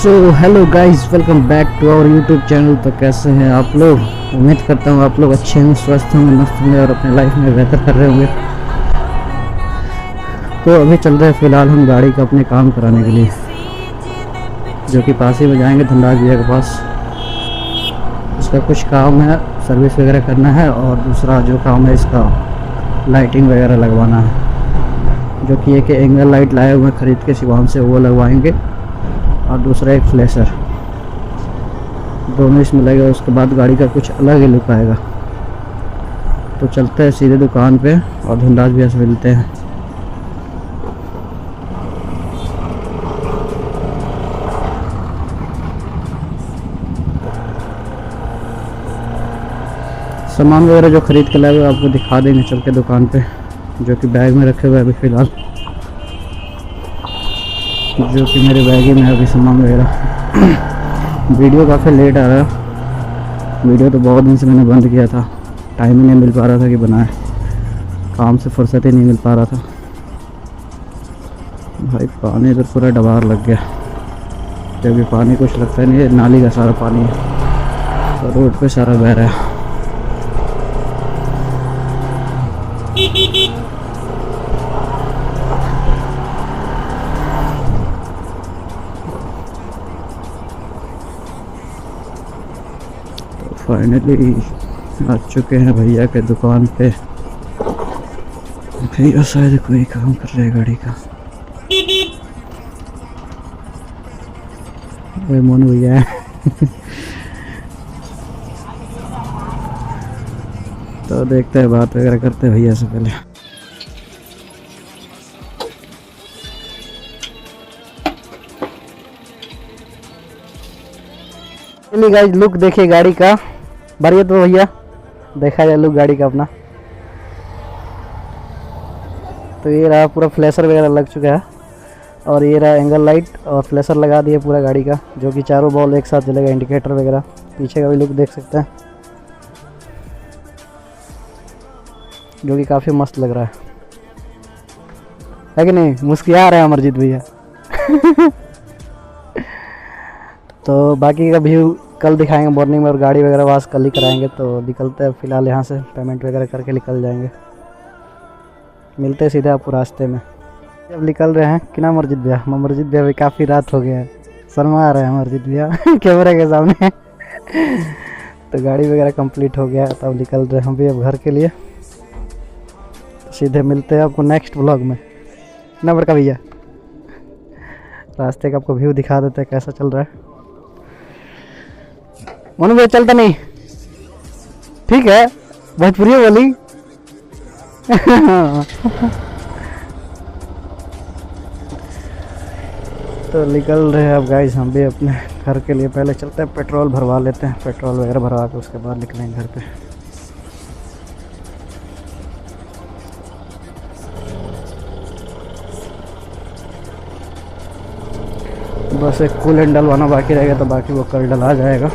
So hello guys, welcome back to our YouTube channel. तो कैसे हैं आप लोग? उम्मीद करता हूँ आप लोग अच्छे होंगे, स्वस्थ होंगे, मस्त होंगे और अपनी लाइफ में बेहतर कर रहे होंगे। तो अभी चल रहे हैं फिलहाल हम गाड़ी का अपने काम कराने के लिए, जो कि पास ही में जाएंगे धनराज भैया के पास। उसका कुछ काम है, सर्विस वगैरह करना है, और दूसरा जो काम है इसका लाइटिंग वगैरह लगवाना है, जो कि एक एंगल लाइट लाए हुए खरीद के शिवान से, वो लगवाएंगे, और दूसरा एक फ्लैशर, दोनों इसमें लगेगा। उसके बाद गाड़ी का कुछ अलग ही लुक आएगा। तो चलते हैं सीधे दुकान पे और धनराज भैया से मिलते हैं। सामान वगैरह जो खरीद के लाए हुए आपको दिखा देंगे चल के दुकान पे, जो कि बैग में रखे हुए अभी फ़िलहाल, जो कि मेरे बैग ही में अभी सामान वगैरह। वीडियो काफ़ी लेट आ रहा है। वीडियो तो बहुत दिन से मैंने बंद किया था, टाइम ही नहीं मिल पा रहा था कि बनाए, काम से फुर्सत ही नहीं मिल पा रहा था। भाई पानी इधर पूरा डबार लग गया, क्योंकि पानी कुछ लगता नहीं है, नाली का सारा पानी है और रोड पे सारा बह रहा है। फाइनली आ चुके हैं भैया के दुकान पे। भैया शायद कोई काम कर रहे हैं गाड़ी का। मोनू भैया तो देखते हैं, बात वगैरह करते हैं भैया से पहले। चलिए गाइस, लुक देखिए गाड़ी का। बढ़िया तो भैया देखा जाए लुक गाड़ी का अपना। तो ये रहा, पूरा फ्लैशर वगैरह लग चुका है, और ये रहा एंगल लाइट और फ्लैशर लगा दिया पूरा गाड़ी का, जो कि चारों बॉल एक साथ जलेगा, इंडिकेटर वगैरह। पीछे का भी लुक देख सकते हैं, जो कि काफ़ी मस्त लग रहा है कि नहीं? मुस्कुरा रहे हैं अमरजीत भैया। तो बाकी का व्यू कल दिखाएंगे मॉर्निंग में, और गाड़ी वगैरह वाश कल ही कराएंगे। तो निकलते हैं फिलहाल यहाँ से, पेमेंट वगैरह करके निकल जाएंगे। मिलते हैं सीधे आपको रास्ते में। जब निकल रहे हैं कि ना अमरजीत भैया? अमरजीत भैया भी काफ़ी रात हो गया है, शर्मा आ रहे हैं अमरजीत भैया कैमरे के सामने। तो गाड़ी वगैरह कंप्लीट हो गया, तब निकल रहे हैं हम भी अब घर के लिए। सीधे मिलते हैं आपको नेक्स्ट व्लॉग में ना बड़का भैया। रास्ते का आपको व्यू दिखा देते हैं कैसा चल रहा है। मनु भैया चलता नहीं ठीक है, भोजपुरी बोली। तो निकल रहे हैं अब गाइस हम भी अपने घर के लिए। पहले चलते हैं पेट्रोल भरवा लेते हैं, पेट्रोल वगैरह भरवा के उसके बाद निकलेंगे घर पे। बस एक कूलेंट डलवाना बाकी रहेगा, तो बाकी वो कल डला जाएगा।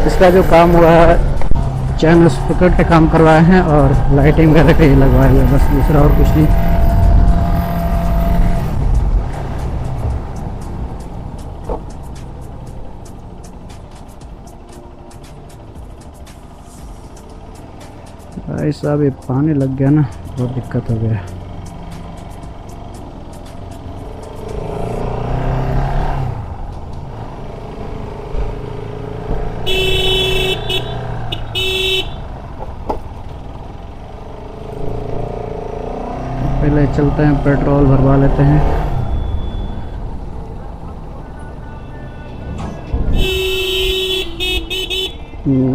इसका जो काम हुआ है, चैनल स्पीकर का काम करवाए हैं और लाइटिंग वगैरह का ही लगवाए हुए, बस दूसरा और कुछ नहीं। भाई साहब ये पानी लग गया ना, बहुत दिक्कत हो गया। पहले चलते हैं पेट्रोल भरवा लेते हैं।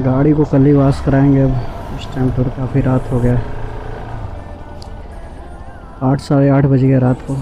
गाड़ी को कल ही वाश कराएंगे। अब इस टाइम तो काफ़ी रात हो गया, 8 साढ़े 8 बज गया रात को।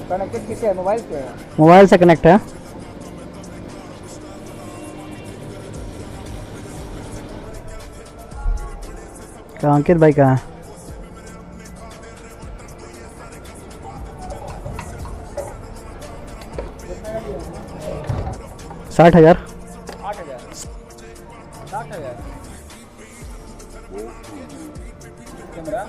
कनेक्टेड किससे है? मोबाइल से है? मोबाइल से कनेक्ट है। कहाँ अंकित भाई कहाँ है? कितना का दिया? 60,000। 8,000 60,000 कैमरा।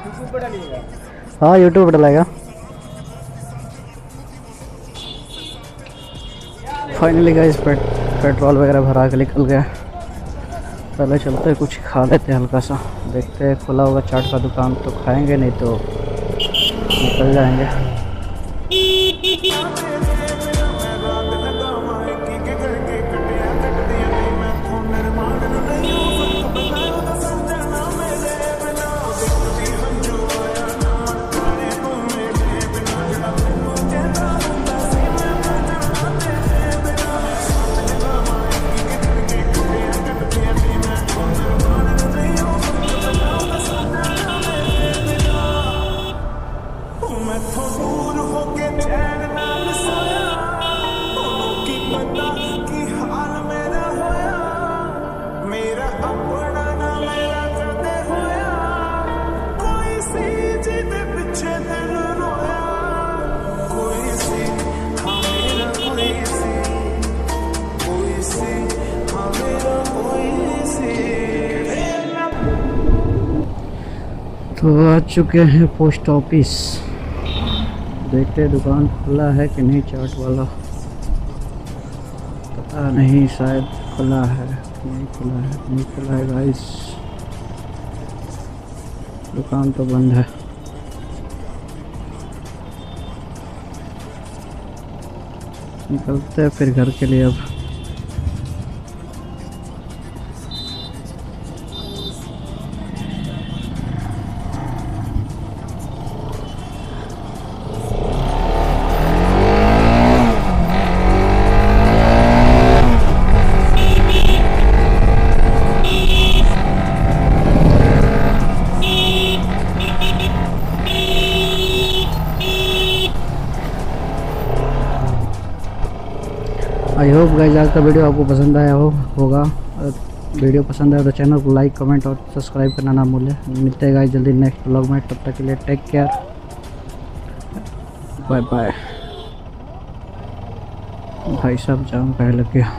यूट्यूब पर डालिएगा। हाँ यूट्यूब पर डलेगा। फाइनली गाइस पेट्रोल वगैरह भरा के निकल गया। पहले चलते हैं कुछ खा लेते हैं हल्का सा, देखते हैं खुला होगा चाट का दुकान तो खाएंगे, नहीं तो निकल जाएंगे। तो आ चुके हैं पोस्ट ऑफिस, देखते हैं दुकान खुला है कि नहीं। चाट वाला पता नहीं, शायद खुला है नहीं खुला है, नहीं खुला है गाइस, दुकान तो बंद है। निकलते हैं फिर घर के लिए अब। आई होप गाइस आज का वीडियो आपको पसंद आया होगा। वीडियो पसंद आया तो चैनल को लाइक कमेंट और सब्सक्राइब करना ना भूलें। मिलते हैं गाइस जल्दी नेक्स्ट व्लॉग में, तब तक के लिए टेक केयर, बाय बाय। भाई साहब जाम पहले लग गया।